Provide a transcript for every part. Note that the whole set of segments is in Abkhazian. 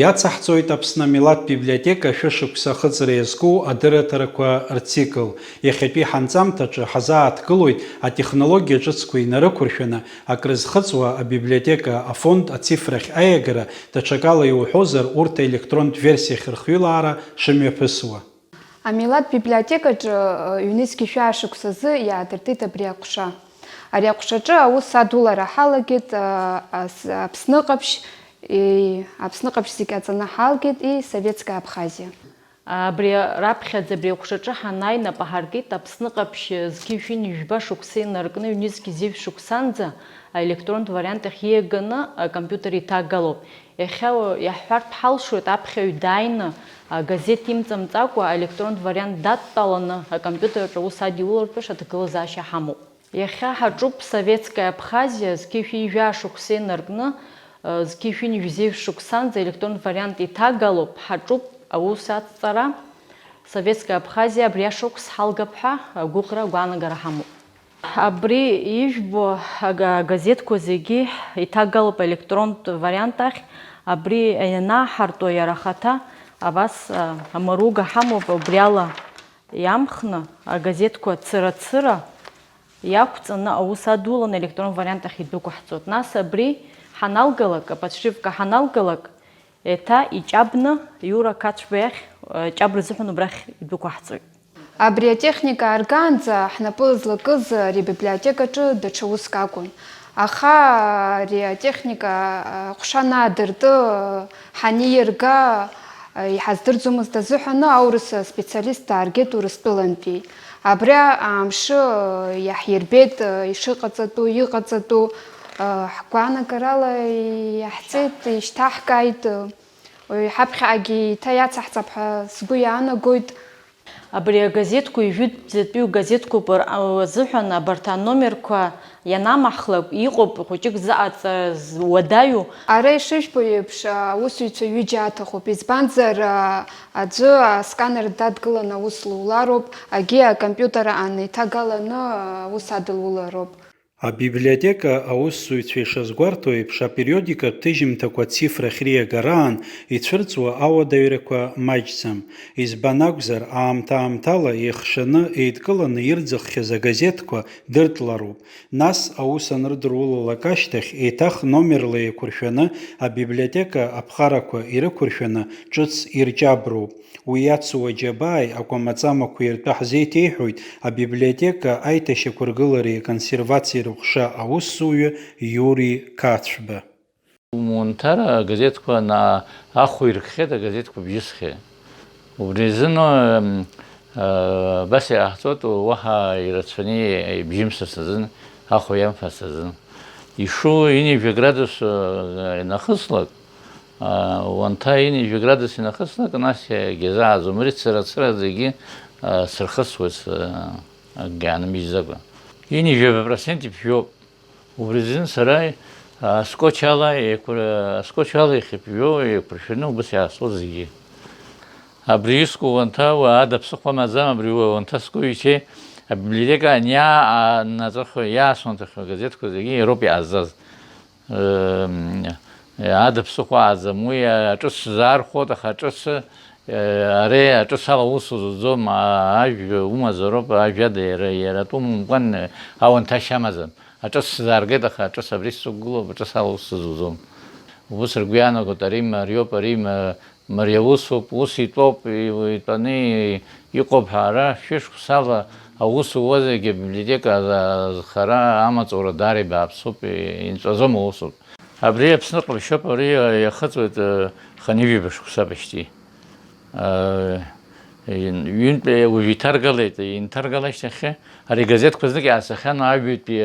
Иацаҳҵоит Аԥсны амилаҭтә библиотека шәышықәса ахыҵра иазку адырраҭарақәа рцикл. Иахьатәи ҳанҵамҭаҿы ҳазааҭгылоит атехнологиа ҿыцқәа инарықәыршәаны акрызхыҵуа абиблиотека афонд ацифрахь аиагара, даҽакала иуҳәозар, урҭ аелектронтә версиахь рхҩылаара шымҩаԥысуа. Амилаҭтә библиотекаҿы ҩнызқь шәаашықәсазы иаадыртит абри аҟәша. Ари аҟәшаҿы аус адулара ҳалагеит Аԥсны ҟаԥшь зегьы аҵаны ҳалгеит Советская Абхазиа. Абри раԥхьаӡа абри аҟәшаҿы ҳанааи нап ҳаркит Аԥсны ҟаԥшь зқьи жәи-жәба шықәса инаркны ҩнызқь зежә шықәсанӡа аелектронтә вариант ахь ииаганы акомпиутер иҭагалоуп. Иахьа иаҳҳәартә ҳалшоит аԥхьаҩ дааины газеҭ имҵамҵакәа аелектронтә вариант дадтәаланы акомпиутер аҿы аус адиулартәыш аҭагылазаашьа ҳамоуп. Иахьа ҳаҿуп Советская Абхазиа зқьи жәи-жәа шықәса инаркны зқьи жәи-жәа зежә шықәсанӡа аелектронтә вариант иҭагалоуп. Ҳаҿуп аус адҵара Советская Абхазиа абри ашықәс ҳалгап ҳәа агәыӷра агәаанагара ҳамоуп. Абри ижәбо агазеҭқәа зегьы иҭагалоуп аелектронтә вариант ахь. Абри ианааҳарту иара ахаҭа абас амаруга ҳамоуп. Убри ала иамхны агазеҭқәа цыра-цыра иақәҵаны аус адуланы аелектронтә вариант ахь идәықәаҳҵоит. Нас абри ҳаналгалак, аподшрифтка ҳаналгалак, еиҭа иҷабны Иура Қацәба иахь ҷабра зыҳәан убрахь идәықәаҳҵоит. Абри атехника ааргаанӡа ҳнапы злакыз ари абиблиотекаҿы даҽа уск акәын. Аха ари атехника ҟәша наадырты ҳаниирга иҳаздырӡомызт азыҳәаны аурыс специалист дааргеит Урыстәылантәи. Абри амшы иаҳирбеит ишыҟаҵатәу, иҟаҵатәу, ҳгәаанагарала иаҳҵеит, ишьҭаҳкааит, ҳаԥхьаҟагьы еиҭа иацаҳҵап ҳәа сгәы иаанагоит. Абри агазеҭқәа ижәытәӡатәиу газеҭқәоуп азыҳәан абарҭ аномерқәа ианамаҳхлак иҟоуп хәыҷык зааҵаз уадаҩу. Ара ишыжәбо еиԥш аусзуҩцәа ҩыџьа аҭахуп, избанзар аӡәы асканер дадгыланы аус лулароуп, агьи акомпиутер иҭагаланы аус адылулароуп. Абиблиотека аусзуҩцәа ишазгәарҭо еиԥш апериодикатә ҭыжьымҭақәа цифрахь риагараан ицәырҵуа ауадаҩрақәа маҷӡам. Избан акәзар, аамҭа-аамҭала еихшаны, еидкыланы ирӡаххьаз агазеҭқәа дыртлароуп. Нас аус анырдырулалак ашьҭахь еиҭах номерла еиқәыршәаны абиблиотека аԥхарақәа ирықәыршәаны ҿыц ирҷаброуп. Уи иацу аџьабааи акәамаҵамақәа иртәы ҳзеиҭеиҳәоит абиблиотека аиҭашьақәа ргылареи аконсервациеи рыҟәша аусзуҩы Иури Қацәба. Умонҭара агазеҭқәа ахәа иркхьеит, агазеҭқәа бжьысхьеит. Убри азыну бас иааҳҵоит уаҳа ирацәаны ибжьымсырц азын, ахәа иамфарц азын. Ишәу 90 градус инахыслак, уанҭа 90 градус инахыслак, нас иагьазааӡом. Ари цыра-цыра зегьы сырхысуеит акгьы аанмыжьӡакәа. 90% иԥжәоуп. Убри азын сара скотч ала ихыԥжәо еиқәыршәаны убас иаасуеит зегьы. Абри иску уанҭа ада ԥсыхәа маӡам, абри уанҭа скуҩчеи абиблиотека аниаанаҵәахьоу иаасуанҭахьоу агазеҭқәа зегьы ироуп иаазаз. Ада ԥсыхәа ааӡам, уи аҿыц заархәоит, аха ари аҿыц ала ус зуӡом, ажәа умазароуп, ажәада иара атәы умымкәан ауанҭашьа амаӡам. Аҿыц зааргеит, аха аҿыц абри сықәгылоуп, аҿыц ала ус зуӡом. Убас ргәы иаанагоит, ари мариоуп, ари мариа усуп, ус итәоуп, итәаны иҟоуп ҳәа ара шәышықәсала аус ууа зегьы абиблиотека азхара амаҵура даара ибааԥсуп, инҵәаӡом аусуп. Абри Аԥсны ҟаԥшьоуп, ари иахыҵуеит ханижәиба шықәса почти. Ҩынтәи уажә иҭаргалеит, инҭаргала ашьҭахьы ари агазеҭқәа знык иаасахьан аҩбатәи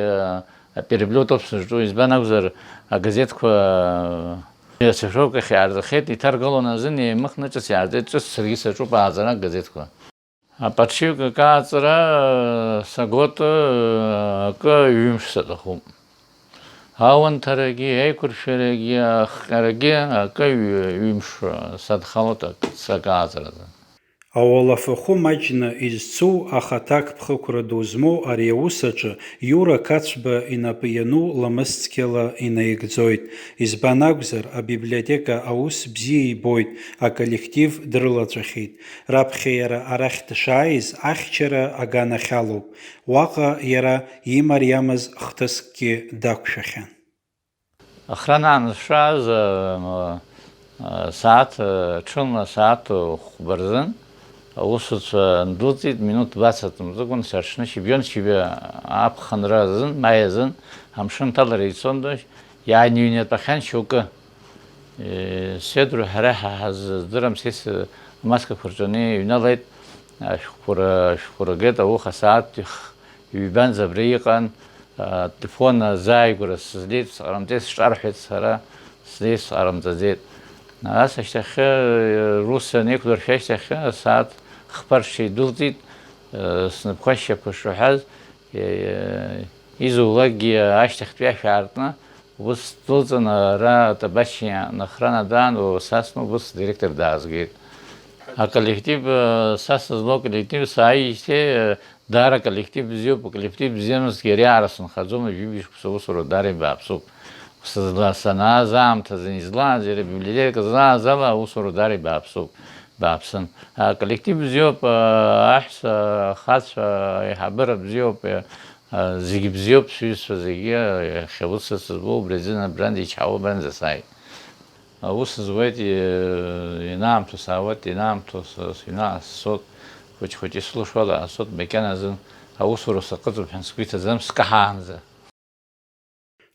апереплет офисаҿы, избан акәзар агазеҭқәа ацифровкахь иаарҵахьеит, иҭаргалон азын еимыхны ҿыц иаарҵеит, ҿыц саргьы саҿуп ааӡара агазеҭқәа. Аподшивкак ааҵра сагот акы ҩымш саҭахуп. Ауанҭарагьы, аиқәыршәарагьы, ахҟьарагьы акы ҩымш садхалоит ак ааҵразы. Ауалафахәы маҷны изцу ахаҭак ԥхықәра ду змоу ари аус аҿы Иура Қацәба инапы иану ламысцқьала инаигӡоит. Избан акәзар, абиблиотека аус бзиа ибоит, аколлектив дрылаҵәахьеит. Раԥхьа иара арахь дшааиз ахьчара аганахьалоуп. Уаҟа иара имариамыз хҭыскгьы дақәшәахьан. Охрана шаз саат ҽынла саат хәбарзын аусуцәа ндәылҵит минут 20 мзыгәын саҽны шьыбжьон-шьыбжьы аԥхынра азын, маи азын амшын ҭалара ицондашь иааниҩнатәахьан шьоукы. Седру ҳара ҳаздырам сес маскақәа рҿаны иҩналеит, шәҟәқәа ргеит, ауха сааҭ ҩбанӡа абри иҟан, телефон зааигәара сызлеит, сҟарымҵеит, сҿарҳәеит сара, сзлеит, сҟарымҵаӡеит. Нас ашьҭахьы рус анеиқәдыршәа ашьҭахьы сааҭ хԥаршьа идәылҵит, снапқәа шьапқәа шраҳәаз, изулакгьы ашьҭахьтәи шәаартны убыс дәылҵын ара Табашьиа охрана даан, сасны убыс директор даазгеит. Аколлектив, са сызлоу коллектив сааижьҭеи даара коллектив бзиоуп, аколлектив бзиамызгьы ари аара сынхаӡом, ажәибжьқәа усура даара бааԥсуп. Санааз аамҭазы излааз, иара абиблиотека злааз ала аусура даара бааԥсын. Аколлектив бзиоуп, аҳәса, ахацәа, аиҳабыра бзиоуп, зегьы бзиоуп, сҩызцәа зегьы иахьауса сызлоу убри азын абранӡа ичҳауа абранӡа сааит. Аус зуеит, инаамҭоу саауеит, инаамҭоу сот, хәыҷ-хәыҷ ислушала, асот макьаназын аусура саҟыҵуп ҳәа сгәы иҭаӡам скаҳаанӡа.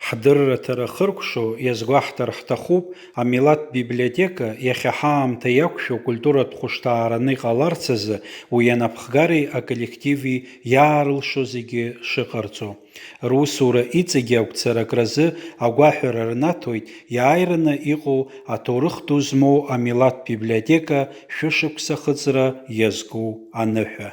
Ҳдырраҭара хыркәшо иазгәаҳҭар ҳҭахуп, амилаҭтә библиотека иахьа ҳаамҭа иақәшәо культуратә хәышҭаараны иҟаларц азы уи анапхгареи аколлективи иаарылшо зегьы шыҟарҵо. Русура иҵегьы ақәцара акразы агәаҳәара рнаҭоит иааираны иҟоу аҭоурых ду змоу амилаҭтә библиотека шәышықәса хыҵра иазку аныҳәа.